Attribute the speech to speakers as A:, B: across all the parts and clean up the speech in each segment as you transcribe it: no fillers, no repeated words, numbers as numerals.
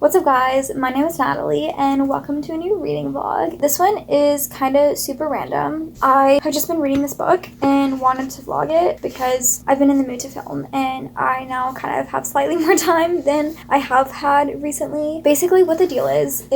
A: What's up guys, my name is Natalie and welcome to a new reading vlog. This one is kind of super random. I have just been reading this book and wanted to vlog it because I've been in the mood to film and I now kind of have slightly more time than I have had recently. Basically what the deal is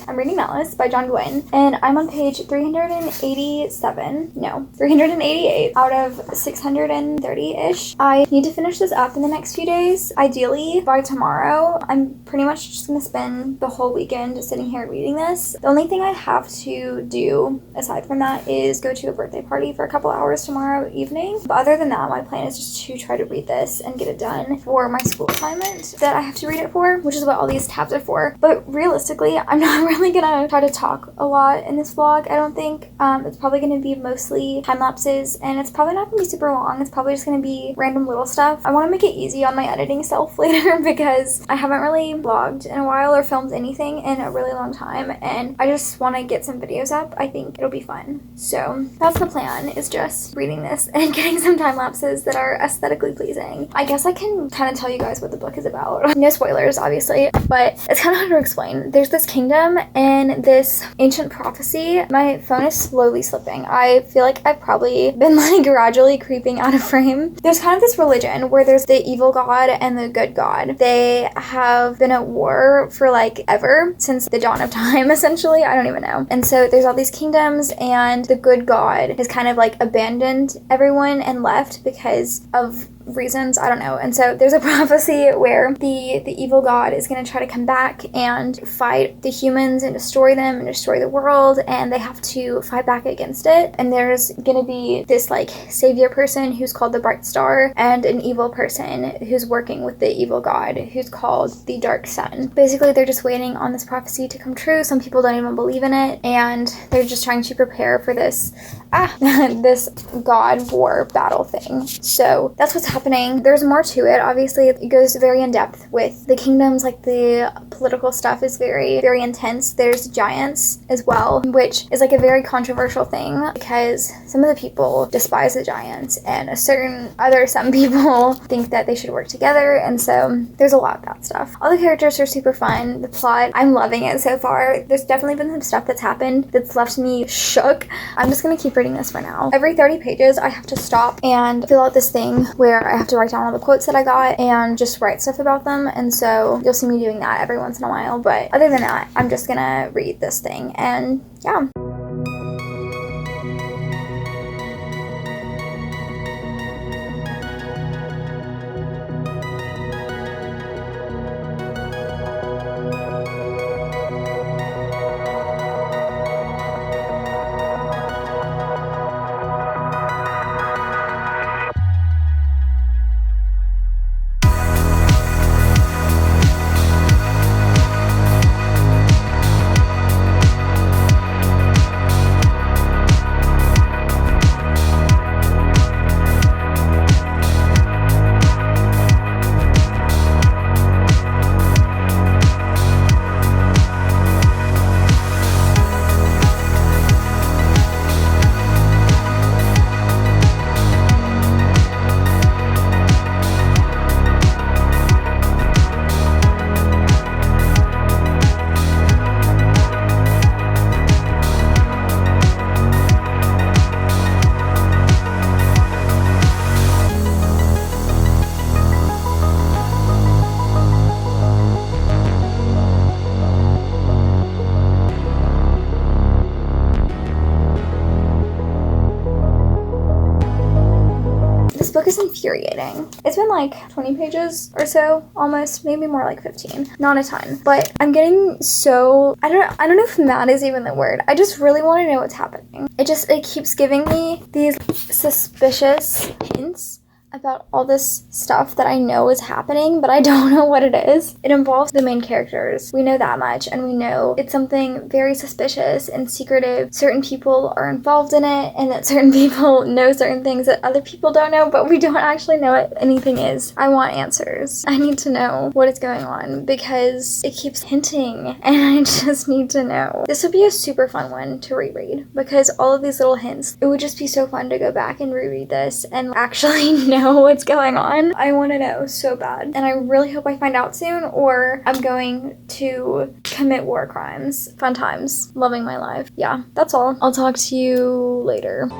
A: I'm reading Natalie by John Gwynne and I'm on page 388 out of 630-ish. I need to finish this up in the next few days. Ideally by tomorrow. I'm pretty much just gonna spend the whole weekend just sitting here reading this. The only thing I have to do aside from that is go to a birthday party for a couple hours tomorrow evening. But other than that, my plan is just to try to read this and get it done for my school assignment that I have to read it for, which is what all these tabs are for. But realistically, I'm not really gonna try to talk a lot in this vlog. I don't think. It's probably gonna be mostly time lapses and it's probably not gonna be super long. It's probably just gonna be random little stuff. I want to make it easy on my editing self later because I haven't really vlogged in a while or filmed anything in a really long time and I just want to get some videos up. I think it'll be fun. So that's the plan, is just reading this and getting some time lapses that are aesthetically pleasing. I guess I can kind of tell you guys what the book is about. No spoilers obviously, but it's kind of hard to explain. There's this kingdom and this ancient prophecy. My phone is slowly slipping. I feel like I've probably been like gradually creeping out of frame. There's kind of this religion where there's the evil god and the good god. They have been at war for like ever, since the dawn of time essentially. I don't even know. And so there's all these kingdoms and the good god has kind of like abandoned everyone and left because of reasons, I don't know. And so there's a prophecy where the evil god is going to try to come back and fight the humans and destroy them and destroy the world, and they have to fight back against it. And there's going to be this like savior person who's called the bright star and an evil person who's working with the evil god who's called the dark sun. Basically they're just waiting on this prophecy to come true. Some people don't even believe in it and they're just trying to prepare for this this god war battle thing. So that's what's happening. There's more to it. Obviously it goes very in depth with the kingdoms, like the political stuff is very, very intense. There's giants as well, which is like a very controversial thing because some of the people despise the giants and some people think that they should work together, and so there's a lot of that stuff. All the characters are super fun. The plot, I'm loving it so far. There's definitely been some stuff that's happened that's left me shook. I'm just gonna keep reading this for now. Every 30 pages I have to stop and fill out this thing where I have to write down all the quotes that I got and just write stuff about them, and so you'll see me doing that every once in a while. But other than that, I'm just gonna read this thing and yeah. Book is infuriating. It's been like 20 pages or so, almost, maybe more like 15. Not a ton, but I'm getting so, I don't know if mad is even the word. I just really want to know what's happening. It keeps giving me these suspicious hints about all this stuff that I know is happening, but I don't know what it is. It involves the main characters. We know that much, and we know it's something very suspicious and secretive. Certain people are involved in it, and that certain people know certain things that other people don't know, but we don't actually know what anything is. I want answers. I need to know what is going on because it keeps hinting, and I just need to know. This would be a super fun one to reread because all of these little hints, it would just be so fun to go back and reread this and actually know know what's going on. I want to know so bad. And I really hope I find out soon, or I'm going to commit war crimes. Fun times. Loving my life. Yeah, that's all. I'll talk to you later.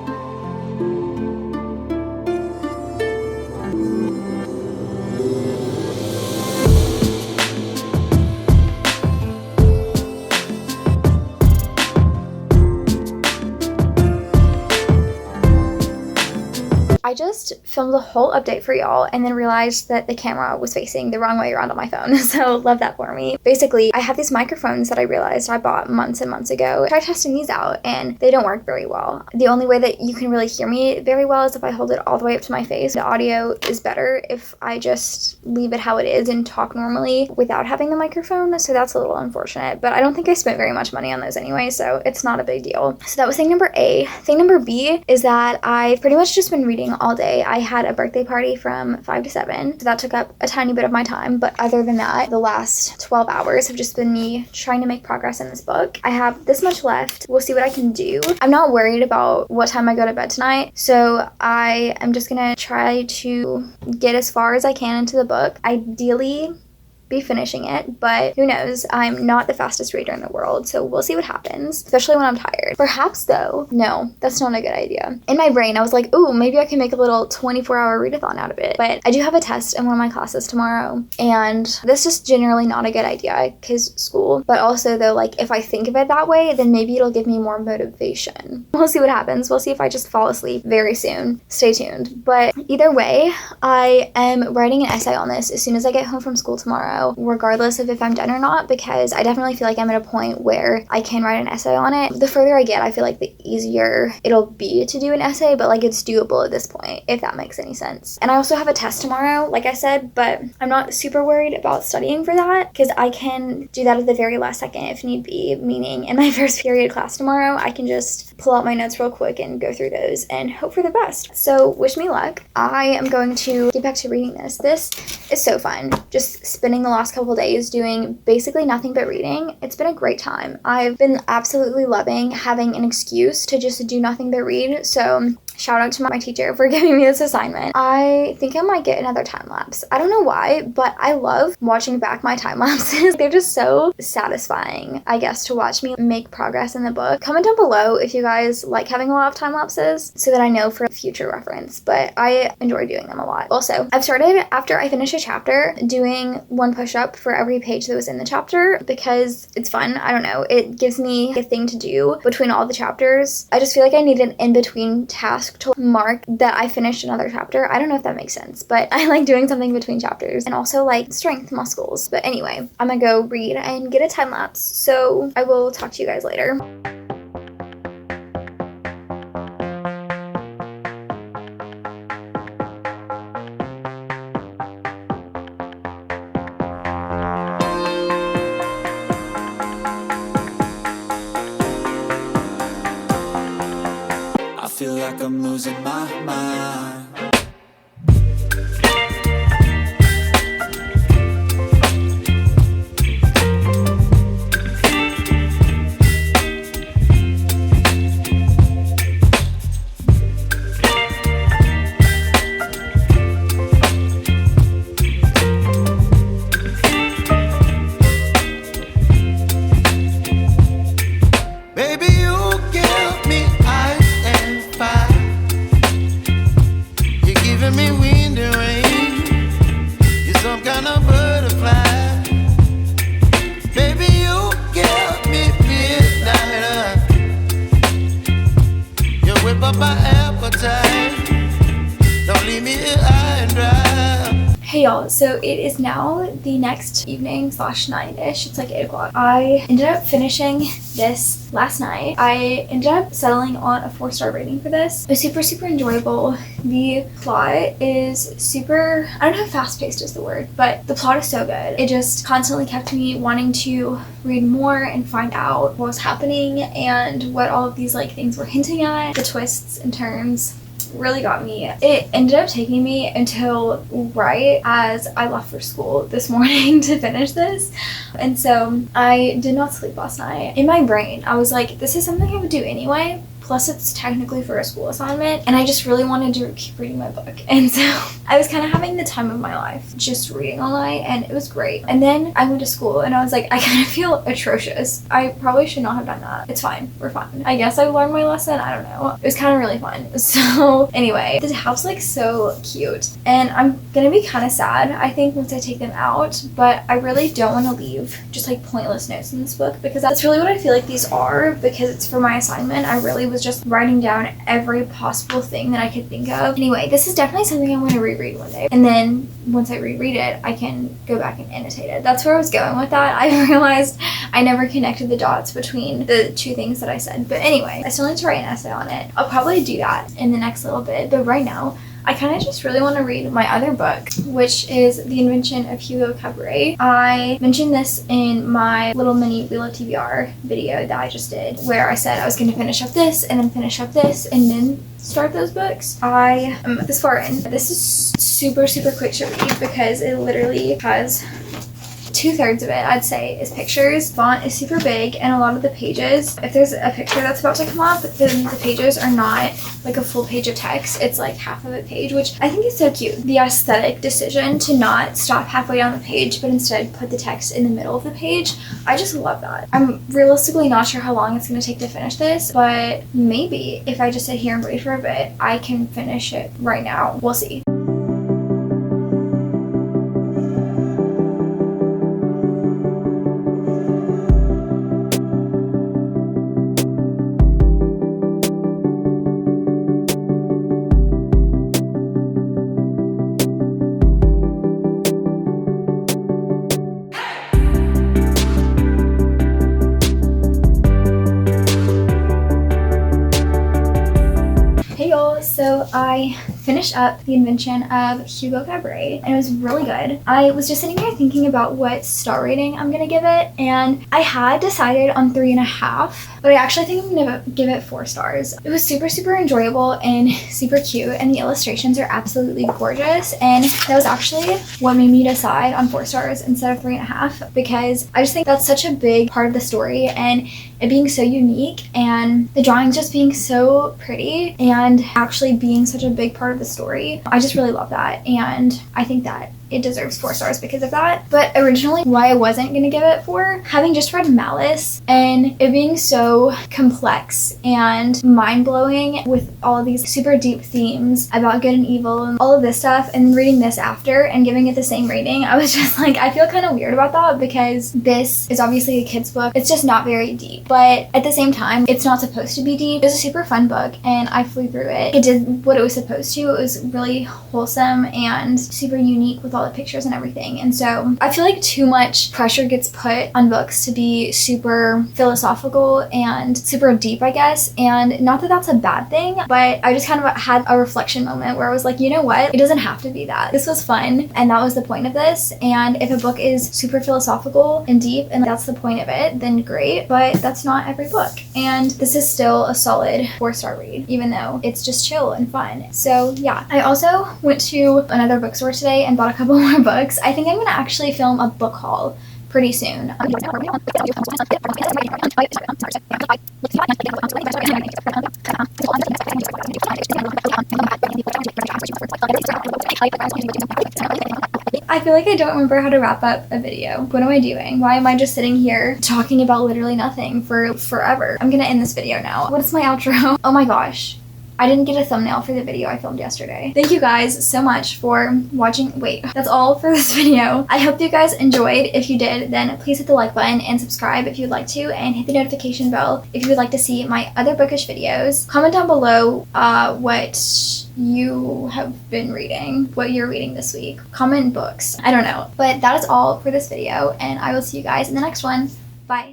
A: I just filmed the whole update for y'all and then realized that the camera was facing the wrong way around on my phone. So love that for me. Basically, I have these microphones that I realized I bought months and months ago. I tried testing these out and they don't work very well. The only way that you can really hear me very well is if I hold it all the way up to my face. The audio is better if I just leave it how it is and talk normally without having the microphone. So that's a little unfortunate, but I don't think I spent very much money on those anyway, so it's not a big deal. So that was thing number A. Thing number B is that I've pretty much just been reading all day. I had a birthday party from 5 to 7, so that took up a tiny bit of my time, but other than that, the last 12 hours have just been me trying to make progress in this book. I have this much left. We'll see what I can do. I'm not worried about what time I go to bed tonight, so I am just gonna try to get as far as I can into the book. Ideally, be finishing it, but who knows? I'm not the fastest reader in the world, so we'll see what happens, especially when I'm tired. Perhaps though, no, that's not a good idea. In my brain, I was like, ooh, maybe I can make a little 24-hour readathon out of it, but I do have a test in one of my classes tomorrow, and this is generally not a good idea because school, but also though, like if I think of it that way, then maybe it'll give me more motivation. We'll see what happens. We'll see if I just fall asleep very soon. Stay tuned. But either way, I am writing an essay on this as soon as I get home from school tomorrow, regardless of if I'm done or not, because I definitely feel like I'm at a point where I can write an essay on it. The further I get, I feel like the easier it'll be to do an essay, but like it's doable at this point, if that makes any sense. And I also have a test tomorrow, like I said, but I'm not super worried about studying for that because I can do that at the very last second if need be, meaning in my first period class tomorrow, I can just pull out my notes real quick and go through those and hope for the best. So wish me luck. I am going to get back to reading this. This is so fun. Just spending the last couple days doing basically nothing but reading. It's been a great time. I've been absolutely loving having an excuse to just do nothing but read. So shout out to my teacher for giving me this assignment. I think I might get another time lapse. I don't know why, but I love watching back my time lapses. They're just so satisfying, I guess, to watch me make progress in the book. Comment down below if you guys like having a lot of time lapses so that I know for future reference, but I enjoy doing them a lot. Also, I've started, after I finish a chapter, doing one push-up for every page that was in the chapter because it's fun. I don't know. It gives me a thing to do between all the chapters. I just feel like I need an in-between task to mark that I finished another chapter. I don't know if that makes sense, but I like doing something between chapters and also like strength muscles. But anyway, I'm gonna go read and get a time lapse. So I will talk to you guys later.
B: I feel like I'm losing my mind. Baby, you give me ice and fire. You're giving me wind and rain. You're some kind of butterfly. Baby, you give me midnight. You whip up my appetite. Don't leave me here high and dry.
A: Hey y'all, so it is now the next evening / night-ish. It's like 8 o'clock. I ended up finishing this last night. I ended up settling on a 4-star rating for this. It was super enjoyable. The plot is super, I don't know if fast-paced is the word, but the plot is so good. It just constantly kept me wanting to read more and find out what was happening and what all of these like things were hinting at. The twists and turns really got me. It ended up taking me until right as I left for school this morning to finish this, and so I did not sleep last night. In my brain I was like, this is something I would do anyway, plus it's technically for a school assignment, and I just really wanted to keep reading my book. And so I was kind of having the time of my life just reading all night, and it was great. And then I went to school and I was like, I kind of feel atrocious. I probably should not have done that. It's fine. We're fine. I guess I learned my lesson. I don't know. It was kind of really fun. So anyway, the house like so cute, and I'm gonna be kind of sad, I think, once I take them out, but I really don't want to leave just like pointless notes in this book, because that's really what I feel like these are, because it's for my assignment. I really was just writing down every possible thing that I could think of. Anyway, this is definitely something I'm going to reread one day, and then once I reread it, I can go back and annotate it. That's where I was going with that. I realized I never connected the dots between the two things that I said. But anyway, I still need to write an essay on it. I'll probably do that in the next little bit, but right now I kind of just really want to read my other book, which is The Invention of Hugo Cabret. I mentioned this in my little mini Wheel of TBR video that I just did, where I said I was going to finish up this and then finish up this and then start those books. I am this far in. This is super quick to read because it literally has 2/3 of it, I'd say, is pictures. Font is super big, and a lot of the pages, if there's a picture that's about to come up, then the pages are not like a full page of text. It's like half of a page, which I think is so cute. The aesthetic decision to not stop halfway down the page, but instead put the text in the middle of the page, I just love that. I'm realistically not sure how long it's going to take to finish this, but maybe if I just sit here and wait for a bit, I can finish it right now. We'll see. So I finished up The Invention of Hugo Cabret, and it was really good. I was just sitting here thinking about what star rating I'm gonna give it, and I had decided on 3.5, but I actually think I'm gonna give it 4 stars. It was super enjoyable and super cute, and the illustrations are absolutely gorgeous, and that was actually what made me decide on 4 stars instead of 3.5, because I just think that's such a big part of the story, and it being so unique, and the drawings just being so pretty, and actually being such a big part of the story. I just really love that, and I think that it deserves 4 stars because of that. But originally, why I wasn't gonna give it 4, having just read Malice and it being so complex and mind-blowing with all of these super deep themes about good and evil and all of this stuff, and then reading this after and giving it the same rating, I was just like, I feel kind of weird about that, because this is obviously a kid's book. It's just not very deep, but at the same time, it's not supposed to be deep. It was a super fun book, and I flew through it. It did what it was supposed to. It was really wholesome and super unique with all the pictures and everything. And so I feel like too much pressure gets put on books to be super philosophical and super deep, I guess. And not that that's a bad thing, but I just kind of had a reflection moment where I was like, you know what? It doesn't have to be that. This was fun, and that was the point of this. And if a book is super philosophical and deep, and that's the point of it, then great. But that's not every book. And this is still a solid 4-star read, even though it's just chill and fun. So yeah. I also went to another bookstore today and bought a couple more books. I think I'm gonna actually film a book haul pretty soon. I feel like I don't remember how to wrap up a video. What am I doing? Why am I just sitting here talking about literally nothing for forever? I'm gonna end this video now. What is my outro? Oh my gosh. I didn't get a thumbnail for the video I filmed yesterday. Thank you guys so much for watching. Wait, that's all for this video. I hope you guys enjoyed. If you did, then please hit the like button and subscribe if you'd like to, and hit the notification bell if you would like to see my other bookish videos. Comment down below what you have been reading, what you're reading this week. Comment books. I don't know. But that is all for this video, and I will see you guys in the next one. Bye.